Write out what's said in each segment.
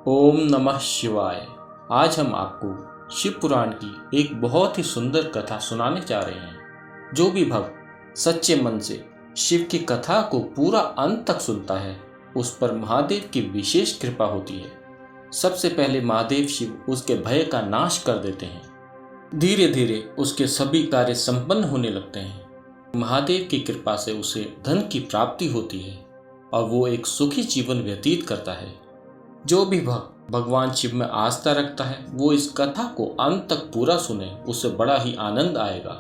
ओम नमः शिवाय। आज हम आपको शिव पुराण की एक बहुत ही सुंदर कथा सुनाने जा रहे हैं। जो भी भक्त सच्चे मन से शिव की कथा को पूरा अंत तक सुनता है उस पर महादेव की विशेष कृपा होती है। सबसे पहले महादेव शिव उसके भय का नाश कर देते हैं। धीरे धीरे उसके सभी कार्य संपन्न होने लगते हैं। महादेव की कृपा से उसे धन की प्राप्ति होती है और वो एक सुखी जीवन व्यतीत करता है। जो भी भक्त भगवान शिव में आस्था रखता है वो इस कथा को अंत तक पूरा सुने, उसे बड़ा ही आनंद आएगा।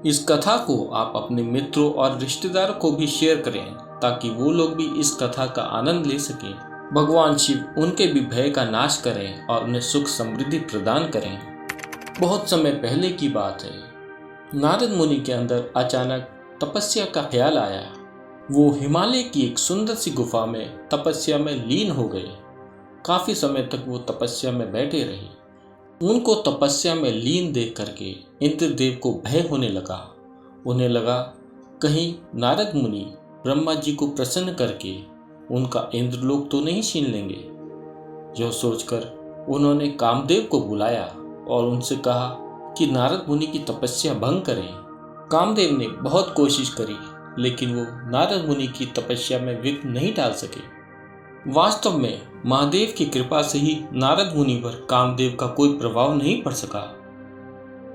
इस कथा को आप अपने मित्रों और रिश्तेदारों को भी शेयर करें ताकि वो लोग भी इस कथा का आनंद ले सकें। भगवान शिव उनके भी भय का नाश करें और उन्हें सुख समृद्धि प्रदान करें। बहुत समय पहले की बात है, नारद मुनि के अंदर अचानक तपस्या का ख्याल आया। वो हिमालय की एक सुंदर सी गुफा में तपस्या में लीन हो गए। काफी समय तक वो तपस्या में बैठे रहे। उनको तपस्या में लीन देख करके इंद्रदेव को भय होने लगा। उन्हें लगा कहीं नारद मुनि ब्रह्मा जी को प्रसन्न करके उनका इंद्रलोक तो नहीं छीन लेंगे। यह सोचकर उन्होंने कामदेव को बुलाया और उनसे कहा कि नारद मुनि की तपस्या भंग करें। कामदेव ने बहुत कोशिश करी लेकिन वो नारद मुनि की तपस्या में विघ्न नहीं डाल सके। वास्तव में महादेव की कृपा से ही नारद मुनि पर कामदेव का कोई प्रभाव नहीं पड़ सका,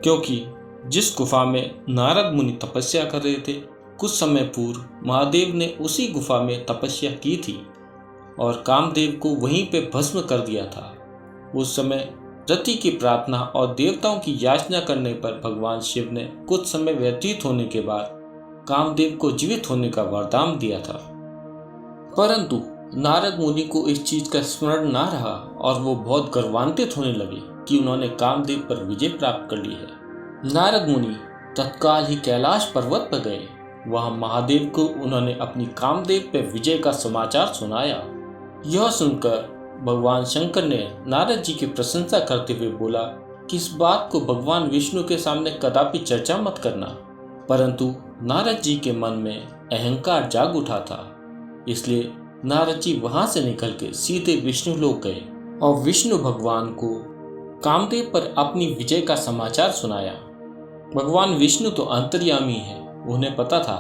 क्योंकि जिस गुफा में नारद मुनि तपस्या कर रहे थे कुछ समय पूर्व महादेव ने उसी गुफा में तपस्या की थी और कामदेव को वहीं पे भस्म कर दिया था। उस समय रति की प्रार्थना और देवताओं की याचना करने पर भगवान शिव ने कुछ समय व्यतीत होने के बाद कामदेव को जीवित होने का वरदान दिया था। परंतु नारद मुनि को इस चीज का स्मरण ना रहा और वो बहुत गर्वान्वित होने लगे कि उन्होंने कामदेव पर विजय प्राप्त कर ली है। नारद मुनि तत्काल ही कैलाश पर्वत पर गए। वहां महादेव को उन्होंने अपनी कामदेव पर विजय का समाचार सुनाया। यह सुनकर भगवान शंकर ने नारद जी की प्रशंसा करते हुए बोला कि इस बात को भगवान विष्णु के सामने कदापि चर्चा मत करना। परंतु नारद जी के मन में अहंकार जाग उठा था, इसलिए नारद जी वहां से निकल के सीधे विष्णु लोक गए और विष्णु भगवान को कामदेव पर अपनी विजय का समाचार सुनाया। भगवान विष्णु तो अंतर्यामी है, उन्हें पता था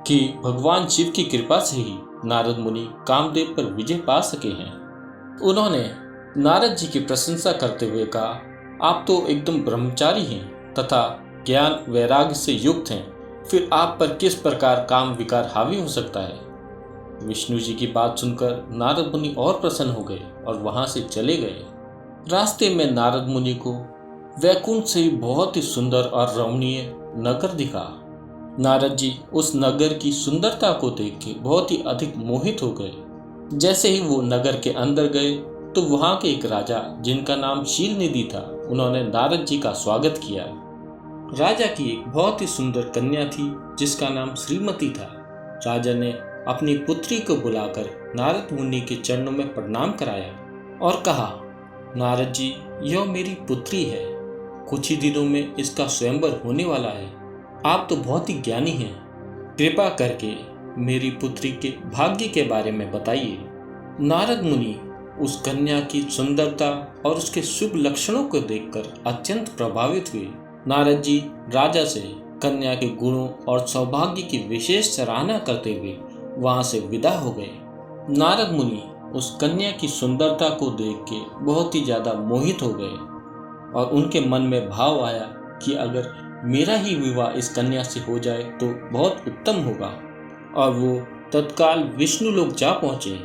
कि भगवान शिव की कृपा से ही नारद मुनि कामदेव पर विजय पा सके हैं। उन्होंने नारद जी की प्रशंसा करते हुए कहा, आप तो एकदम ब्रह्मचारी हैं तथा ज्ञान वैराग्य से युक्त हैं, फिर आप पर किस प्रकार काम विकार हावी हो सकता है। विष्णु जी की बात सुनकर नारद मुनि और प्रसन्न हो गए और वहां से चले गए। रास्ते में नारद मुनि को वैकुंठ से ही बहुत ही सुंदर और रमणीय नगर दिखा। नारद जी उस नगर की सुंदरता को देख के बहुत ही अधिक मोहित हो गए। जैसे ही वो नगर के अंदर गए तो वहां के एक राजा जिनका नाम शीलनिधि था, उन्होंने नारद जी का स्वागत किया। राजा की एक बहुत ही सुंदर कन्या थी जिसका नाम श्रीमती था। राजा ने अपनी पुत्री को बुलाकर नारद मुनि के चरणों में प्रणाम कराया और कहा, नारद जी, यह मेरी पुत्री है। कुछ ही दिनों में इसका स्वयंवर होने वाला है। आप तो बहुत ही ज्ञानी हैं, कृपा करके मेरी पुत्री के भाग्य के बारे में बताइए। नारद मुनि उस कन्या की सुंदरता और उसके शुभ लक्षणों को देखकर अत्यंत प्रभावित हुए। नारद जी राजा से कन्या के गुणों और सौभाग्य की विशेष सराहना करते हुए वहां से विदा हो गए। नारद मुनि उस कन्या की सुंदरता को देख के बहुत ही ज्यादा मोहित हो गए और उनके मन में भाव आया कि अगर मेरा ही विवाह इस कन्या से हो जाए तो बहुत उत्तम होगा। और वो तत्काल विष्णु लोक जा पहुंचे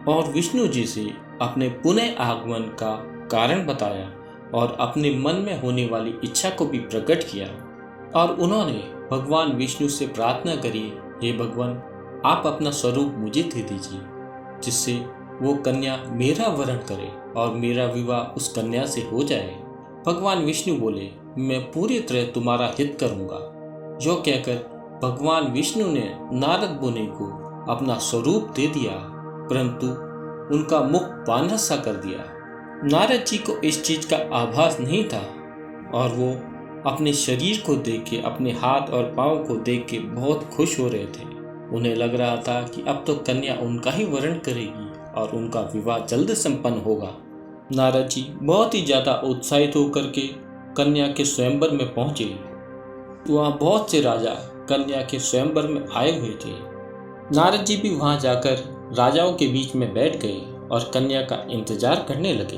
और विष्णु जी से अपने पुनः आगमन का कारण बताया और अपने मन में होने वाली इच्छा को भी प्रकट किया। और उन्होंने भगवान विष्णु से प्रार्थना करी, हे भगवान, आप अपना स्वरूप मुझे दे दीजिए जिससे वो कन्या मेरा वरण करे और मेरा विवाह उस कन्या से हो जाए। भगवान विष्णु बोले, मैं पूरी तरह तुम्हारा हित करूंगा। जो कहकर भगवान विष्णु ने नारद मुनि को अपना स्वरूप दे दिया, परंतु उनका मुख बानर सा कर दिया। नारद जी को इस चीज का आभास नहीं था और वो अपने शरीर को देख के, अपने हाथ और पांव को देख के बहुत खुश हो रहे थे। उन्हें लग रहा था कि अब तो कन्या उनका ही वरण करेगी और उनका विवाह जल्द संपन्न होगा। नारद जी बहुत ही ज़्यादा उत्साहित होकर के कन्या के स्वयंवर में पहुंचे। वहाँ बहुत से राजा कन्या के स्वयंवर में आए हुए थे। नारद जी भी वहाँ जाकर राजाओं के बीच में बैठ गए और कन्या का इंतजार करने लगे।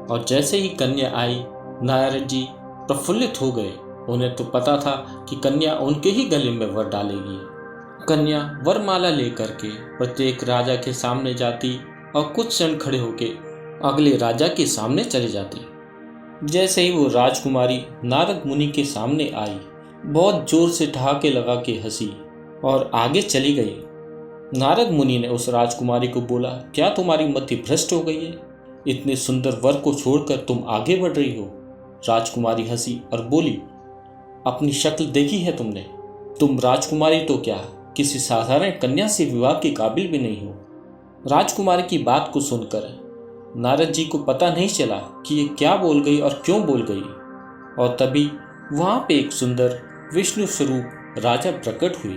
और जैसे ही कन्या आई, नारद जी प्रफुल्लित हो गए। उन्हें तो पता था कि कन्या उनके ही गले में वर डालेगी। कन्या वरमाला लेकर के प्रत्येक राजा के सामने जाती और कुछ क्षण खड़े होकर अगले राजा के सामने चले जाती। जैसे ही वो राजकुमारी नारद मुनि के सामने आई, बहुत जोर से ठहाके लगा के हंसी और आगे चली गई। नारद मुनि ने उस राजकुमारी को बोला, क्या तुम्हारी मति भ्रष्ट हो गई है? इतने सुंदर वर को छोड़कर तुम आगे बढ़ रही हो। राजकुमारी हंसी और बोली, अपनी शक्ल देखी है तुमने? तुम राजकुमारी तो क्या, किसी साधारण कन्या से विवाह के काबिल भी नहीं हो। राजकुमारी की बात को सुनकर नारद जी को पता नहीं चला कि ये क्या बोल गई और क्यों बोल गई। और तभी वहाँ पे एक सुंदर विष्णु स्वरूप राजा प्रकट हुए,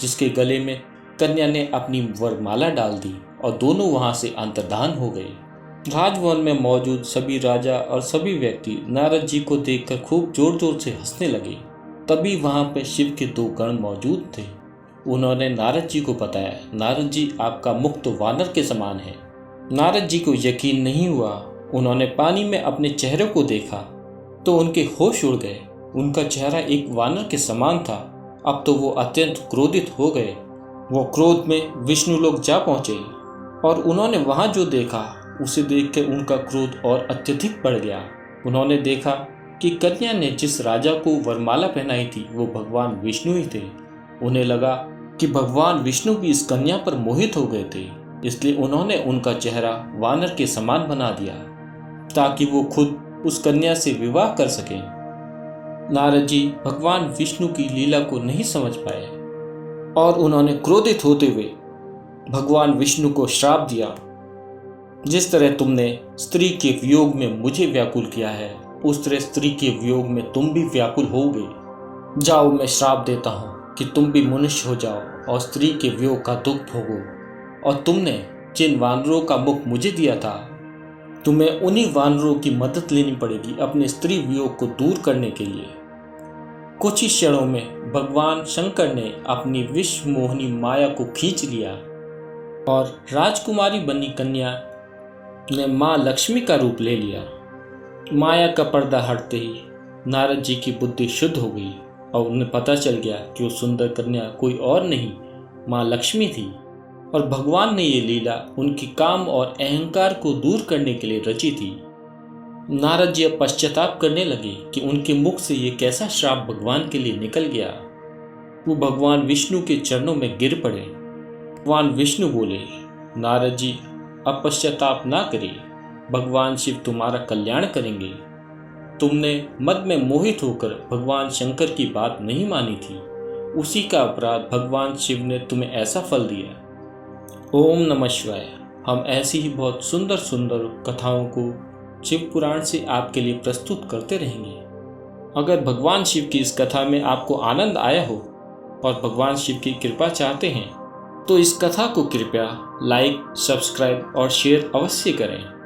जिसके गले में कन्या ने अपनी वरमाला डाल दी और दोनों वहाँ से अंतर्धान हो गए। राजभवन में मौजूद सभी राजा और सभी व्यक्ति नारद जी को देखकर खूब जोर जोर से हंसने लगे। तभी वहाँ पे शिव के 2 गण मौजूद थे। उन्होंने नारद जी को बताया, नारद जी आपका मुख तो वानर के समान है। नारद जी को यकीन नहीं हुआ। उन्होंने पानी में अपने चेहरे को देखा तो उनके होश उड़ गए। उनका चेहरा एक वानर के समान था। अब तो वो अत्यंत क्रोधित हो गए। वो क्रोध में विष्णु लोक जा पहुंचे और उन्होंने वहां जो देखा उसे देखकर उनका क्रोध और अत्यधिक बढ़ गया। उन्होंने देखा कि कन्या ने जिस राजा को वरमाला पहनाई थी वो भगवान विष्णु ही थे। उन्हें लगा कि भगवान विष्णु भी इस कन्या पर मोहित हो गए थे, इसलिए उन्होंने उनका चेहरा वानर के समान बना दिया ताकि वो खुद उस कन्या से विवाह कर सकें। नारद जी भगवान विष्णु की लीला को नहीं समझ पाए और उन्होंने क्रोधित होते हुए भगवान विष्णु को श्राप दिया, जिस तरह तुमने स्त्री के वियोग में मुझे व्याकुल किया है, उस तरह स्त्री के वियोग में तुम भी व्याकुल होगे। जाओ, मैं श्राप देता हूँ कि तुम भी मनुष्य हो जाओ और स्त्री के वियोग का दुख भोगो। और तुमने जिन वानरों का मुख मुझे दिया था, तुम्हें उन्हीं वानरों की मदद लेनी पड़ेगी अपने स्त्री वियोग को दूर करने के लिए। कुछ ही क्षणों में भगवान शंकर ने अपनी विश्व मोहिनी माया को खींच लिया और राजकुमारी बनी कन्या ने माँ लक्ष्मी का रूप ले लिया। माया का पर्दा हटते ही नारद जी की बुद्धि शुद्ध हो गई और उन्हें पता चल गया कि वो सुंदर कन्या कोई और नहीं, माँ लक्ष्मी थी। और भगवान ने ये लीला उनकी काम और अहंकार को दूर करने के लिए रची थी। नारद जी अब पश्चाताप करने लगे कि उनके मुख से ये कैसा श्राप भगवान के लिए निकल गया। वो भगवान विष्णु के चरणों में गिर पड़े। भगवान विष्णु बोले, नारद जी अब पश्चाताप ना करिए, भगवान शिव तुम्हारा कल्याण करेंगे। तुमने मद में मोहित होकर भगवान शंकर की बात नहीं मानी थी, उसी का अपराध भगवान शिव ने तुम्हें ऐसा फल दिया। ओम नमः शिवाय। हम ऐसी ही बहुत सुंदर सुंदर कथाओं को शिव पुराण से आपके लिए प्रस्तुत करते रहेंगे। अगर भगवान शिव की इस कथा में आपको आनंद आया हो और भगवान शिव की कृपा चाहते हैं तो इस कथा को कृपया लाइक, सब्सक्राइब और शेयर अवश्य करें।